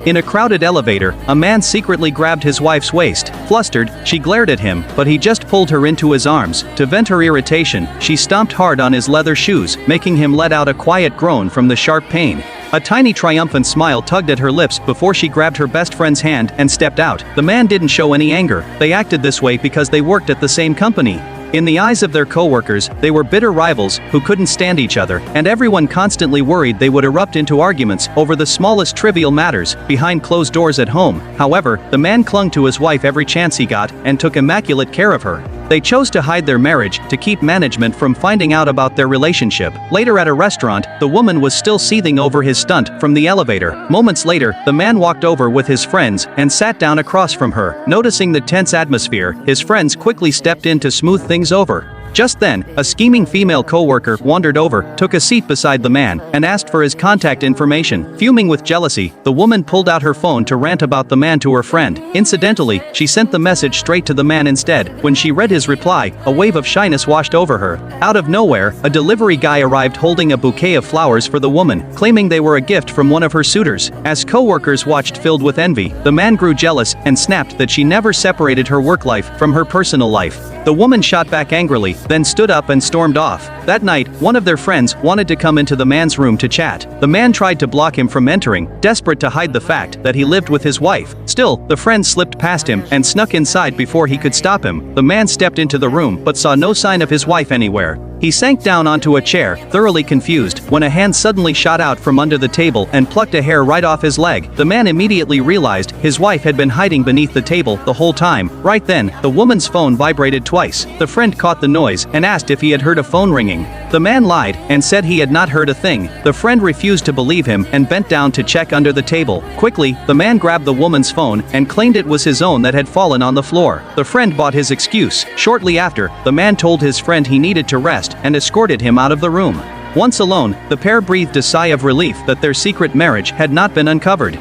In a crowded elevator, a man secretly grabbed his wife's waist. Flustered, she glared at him, but he just pulled her into his arms. To vent her irritation, she stomped hard on his leather shoes, making him let out a quiet groan from the sharp pain. A tiny triumphant smile tugged at her lips before she grabbed her best friend's hand and stepped out. The man didn't show any anger. They acted this way because they worked at the same company. In the eyes of their coworkers, they were bitter rivals who couldn't stand each other, and everyone constantly worried they would erupt into arguments over the smallest trivial matters. Behind closed doors at home, however, the man clung to his wife every chance he got and took immaculate care of her. They chose to hide their marriage to keep management from finding out about their relationship. Later at a restaurant, the woman was still seething over his stunt from the elevator. Moments later, the man walked over with his friends and sat down across from her. Noticing the tense atmosphere, his friends quickly stepped in to smooth things over. Just then, a scheming female coworker wandered over, took a seat beside the man, and asked for his contact information. Fuming with jealousy, the woman pulled out her phone to rant about the man to her friend. Incidentally, she sent the message straight to the man instead. When she read his reply, a wave of shyness washed over her. Out of nowhere, a delivery guy arrived holding a bouquet of flowers for the woman, claiming they were a gift from one of her suitors. As coworkers watched filled with envy, the man grew jealous and snapped that she never separated her work life from her personal life. The woman shot back angrily, then stood up and stormed off. That night, one of their friends wanted to come into the man's room to chat. The man tried to block him from entering, desperate to hide the fact that he lived with his wife. Still, the friend slipped past him and snuck inside before he could stop him. The man stepped into the room but saw no sign of his wife anywhere. He sank down onto a chair, thoroughly confused, when a hand suddenly shot out from under the table and plucked a hair right off his leg. The man immediately realized his wife had been hiding beneath the table the whole time. Right then, the woman's phone vibrated twice. The friend caught the noise and asked if he had heard a phone ringing. The man lied and said he had not heard a thing. The friend refused to believe him and bent down to check under the table. Quickly, the man grabbed the woman's phone and claimed it was his own that had fallen on the floor. The friend bought his excuse. Shortly after, the man told his friend he needed to rest and escorted him out of the room. Once alone, the pair breathed a sigh of relief that their secret marriage had not been uncovered.